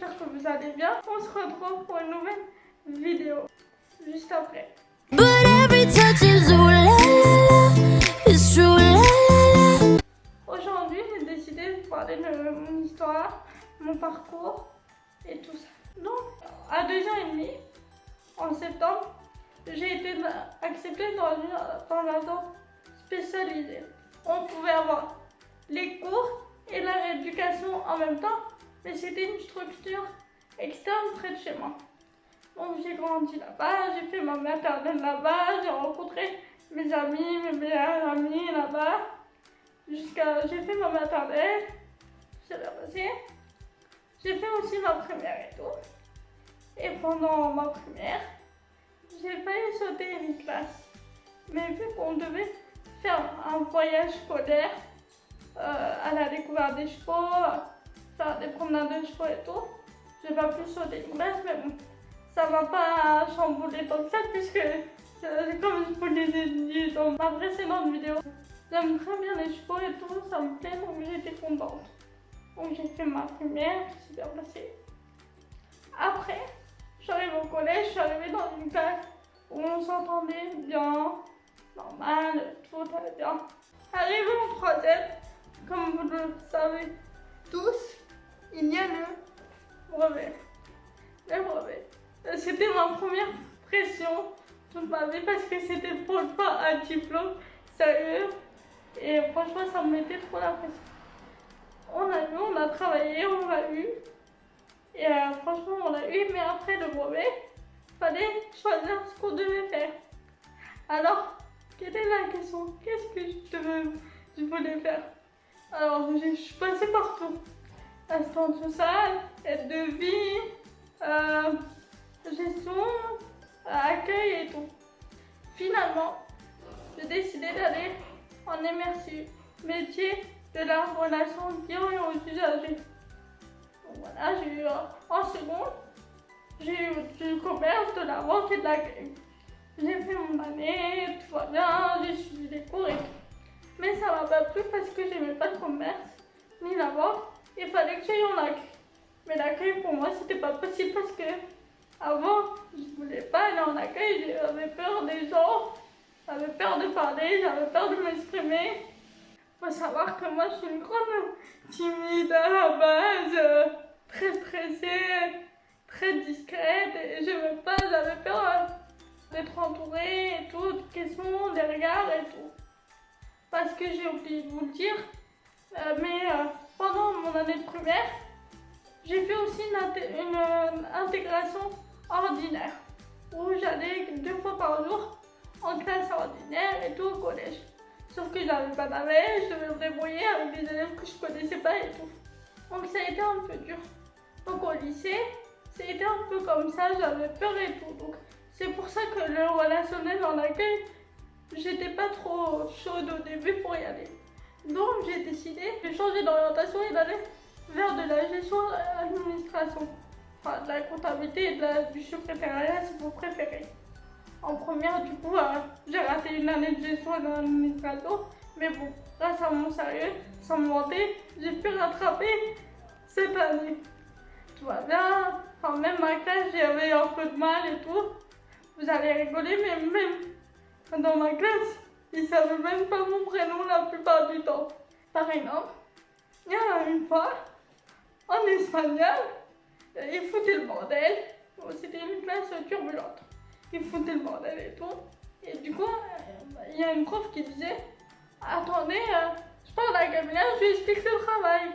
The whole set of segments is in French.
j'espère que vous allez bien. On se retrouve pour une nouvelle vidéo juste après. Aujourd'hui, j'ai décidé de parler de mon histoire, mon parcours et tout ça. Donc, à 2 ans et demi, en septembre, j'ai été acceptée dans un centre spécialisé. On pouvait avoir les cours et la rééducation en même temps, mais c'était une structure externe près de chez moi. Donc j'ai grandi là-bas, j'ai fait ma maternelle là-bas, j'ai rencontré mes amis, mes meilleurs amis là-bas. J'ai fait ma maternelle, c'est bien passé. J'ai fait aussi ma primaire et tout. Et pendant ma primaire, j'ai failli sauter une classe. Mais vu qu'on devait faire un voyage scolaire, à la découverte des chevaux, faire des promenades de chevaux et tout, j'ai pas pu sauter une classe, mais bon, ça m'a pas chamboulé tant que ça, puisque comme je vous l'ai dit dans ma précédente vidéo, j'aime très bien les chevaux et tout, ça me plaît, donc j'étais contente. Donc j'ai fait ma primaire, tout s'est bien passé. Après, je suis arrivée au collège, je suis arrivée dans une classe où on s'entendait bien, normal, tout allait bien. Arrivée en troisième, comme vous le savez tous, il y a le brevet. Le brevet. C'était ma première pression toute ma vie parce que c'était pour pas un diplôme sérieux. Et franchement, ça me mettait trop la pression. On a eu, on a travaillé, on l'a eu. Et franchement, on l'a eu, mais après le brevet, il fallait choisir ce qu'on devait faire. Alors, quelle est la question? Qu'est-ce que je voulais faire? Alors, je suis passée partout. Assistante sociale, aide de vie, gestion, accueil et tout. Finalement, j'ai décidé d'aller en MRCU, métier de la relation client et aux usagers. Donc voilà, j'ai eu en seconde, j'ai eu du commerce, de la vente et de l'accueil. J'ai fait mon année, tout va bien, j'ai suivi des cours et tout. Mais ça m'a pas plu parce que j'aimais pas le commerce ni la vente. Il fallait que j'aille en accueil. Mais l'accueil pour moi c'était pas possible parce que avant je voulais pas aller en accueil, j'avais peur des gens, j'avais peur de parler, j'avais peur de m'exprimer. Faut savoir que moi je suis une grande timide à la base, très stressée, très discrète et j'aimais pas, j'avais peur d'être entourée et tout, de questions, des regards et tout. Parce que j'ai oublié de vous le dire, mais pendant mon année de primaire, j'ai fait aussi une intégration ordinaire où j'allais 2 fois par jour en classe ordinaire et tout au collège. Sauf que j'avais pas d'amis, je devais me débrouiller avec des élèves que je connaissais pas et tout. Donc ça a été un peu dur. Donc au lycée, c'était un peu comme ça, j'avais peur et tout. Donc c'est pour ça que le relationnel en accueil, j'étais pas trop chaude au début pour y aller. Donc j'ai décidé de changer d'orientation et d'aller vers de la gestion administration. Enfin de la comptabilité et du secrétariat si vous préférez. En première du coup j'ai raté une année de gestion et d'administration. Mais bon, grâce à mon sérieux, sans me vanter, j'ai pu rattraper cette année. Tout va bien, enfin même ma classe j'avais un peu de mal et tout. Vous allez rigoler mais même dans ma classe, ils ne savaient même pas mon prénom la plupart du temps. Par exemple, il y a une fois, en espagnol, ils foutaient le bordel. Bon, c'était une classe turbulente. Ils foutaient le bordel et tout. Et du coup, il y a une prof qui disait « Attendez, je parle à Camilla, je lui explique le travail. »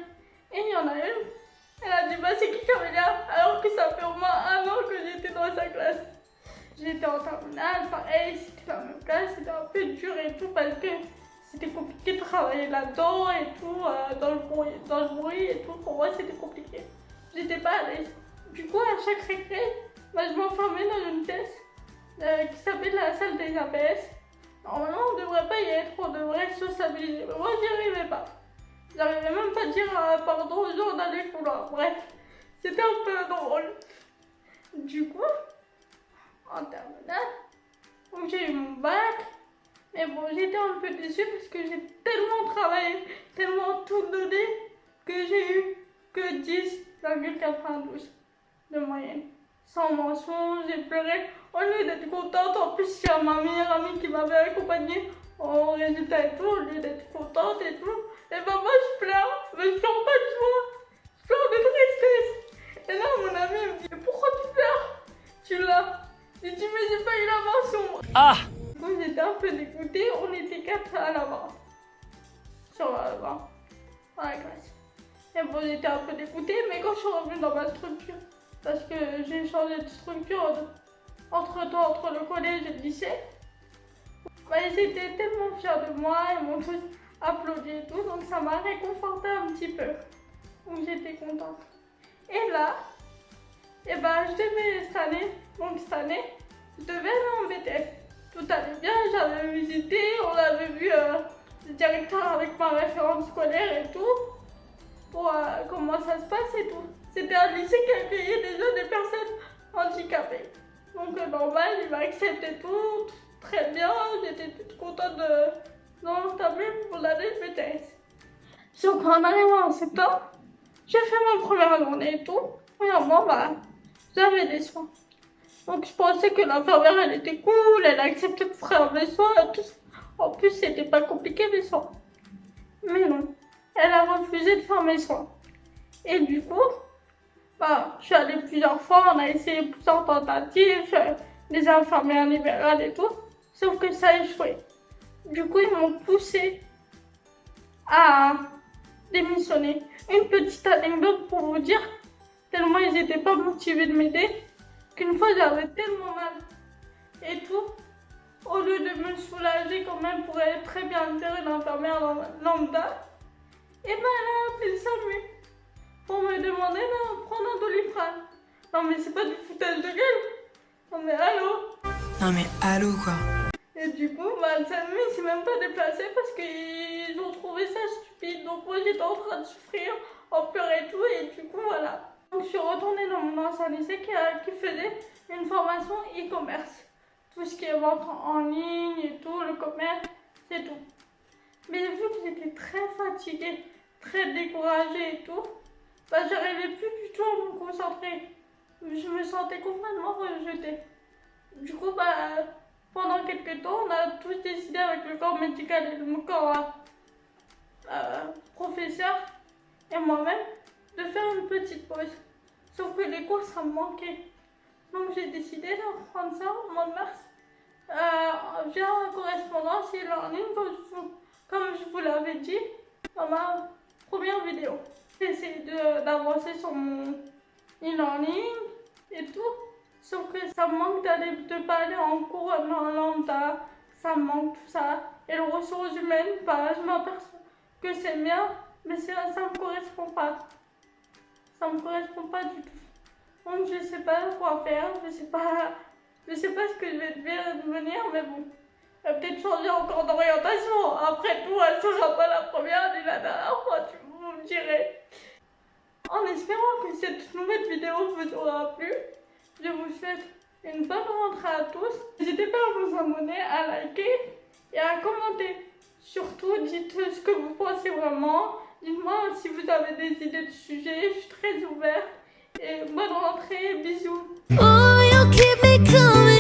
Et il y en a une, elle a dit « Bah c'est qui Camilla ?» Alors que ça fait au moins 1 an que j'étais dans sa classe. J'étais en terminale, pareil, c'était la même classe, c'était un peu dur et tout parce que c'était compliqué de travailler là-dedans et tout, dans le bruit et tout, pour moi c'était compliqué. J'étais pas à l'aise. Du coup, à chaque récré, bah, je m'enfermais dans une pièce qui s'appelle la salle des APS. Normalement, on ne devrait pas y être, on devrait sociabiliser, mais moi j'y arrivais pas. J'arrivais même pas à dire pardon aux gens dans les couloirs, bref, c'était un peu drôle. Du coup, en terminale, donc j'ai eu mon bac, mais bon j'étais un peu déçue parce que j'ai tellement travaillé, tellement tout donné que j'ai eu que 10,92. de moyenne. Sans mention, j'ai pleuré. Au lieu d'être contente, en plus, il y a ma meilleure amie qui m'avait accompagnée au résultat et tout, au lieu d'être contente et tout. Et ben moi, je pleure, mais je pleure pas de joie. Je pleure de tristesse. Et là, mon ami me dit, pourquoi tu pleures? Tu l'as. J'ai dit, mais j'ai pas eu la mention. Ah! Moi, j'étais un peu dégoûtée. On était 4 à la barre. Sur la barre. Dans la classe. Et bon, j'étais un peu dégoûtée, mais quand je suis revenue dans ma structure, parce que j'ai changé de structure entre-temps, entre le collège et le lycée, bah, ils étaient tellement fiers de moi, ils m'ont tous applaudi et tout, donc ça m'a réconfortée un petit peu. Donc j'étais contente. Et là, et ben, je devais cette année, je devais aller en BTS. Tout allait bien, j'avais visité, on avait vu le directeur avec ma référente scolaire et tout, pour comment ça se passe et tout. C'était un lycée qui accueillait déjà des personnes handicapées. Donc normal, il m'a accepté tout, très bien, j'étais toute contente d'entamer mon année de BTS. Donc en arrivant en septembre, j'ai fait ma première journée et tout. Premièrement, bah, j'avais des soins. Donc je pensais que l'infirmière elle était cool, elle acceptait de faire mes soins et tout. En plus, c'était pas compliqué mes soins. Mais non, elle a refusé de faire mes soins. Et du coup, bah, je suis allée plusieurs fois, on a essayé plusieurs tentatives, des infirmières libérales et tout, sauf que ça a échoué. Du coup, ils m'ont poussé à démissionner. Une petite anecdote pour vous dire, tellement ils n'étaient pas motivés de m'aider, qu'une fois j'avais tellement mal et tout, au lieu de me soulager quand même pour aller très bien faire une infirmière lambda, et ben elle a appelé le SAMU pour me demander de prendre un Doliprane. Non mais c'est pas du foutage de gueule. Non mais allô. Non mais allô quoi. Et du coup, bah, le SAMU il s'est même pas déplacé parce qu'ils ont trouvé ça stupide. Donc moi j'étais en train de souffrir, en pleurs et tout, et du coup voilà. Donc je suis retournée dans mon ancien lycée qui faisait une formation e-commerce. Tout ce qui est vente en ligne et tout, le commerce, c'est tout. Mais vu que j'étais très fatiguée, très découragée et tout, bah, j'arrivais plus du tout à me concentrer. Je me sentais complètement rejetée. Du coup, bah, pendant quelques temps, on a tous décidé avec le corps médical et le corps professeur et moi-même de faire une petite pause. Sauf que les cours, ça me manquait. Donc j'ai décidé de reprendre ça au mois de mars via correspondance et learning, comme je vous l'avais dit dans ma première vidéo. J'ai essayé d'avancer sur mon e-learning et tout, sauf que ça me manque de pas aller en cours en lambda, ça me manque tout ça. Et les ressources humaines, bah, je m'aperçois que c'est bien, mais ça me correspond pas. Ça me correspond pas du tout. Donc je sais pas quoi faire, je sais pas ce que je vais devenir, mais bon, je vais peut-être changer encore d'orientation. Après tout, elle sera pas la première ni la dernière fois, vous me direz. En espérant que cette nouvelle vidéo vous aura plu, je vous souhaite une bonne rentrée à tous. N'hésitez pas à vous abonner, à liker et à commenter. Surtout, dites ce que vous pensez vraiment. Dites-moi si vous avez des idées de sujets, je suis très ouverte. Et bonne rentrée, bisous. Oh, you keep me coming.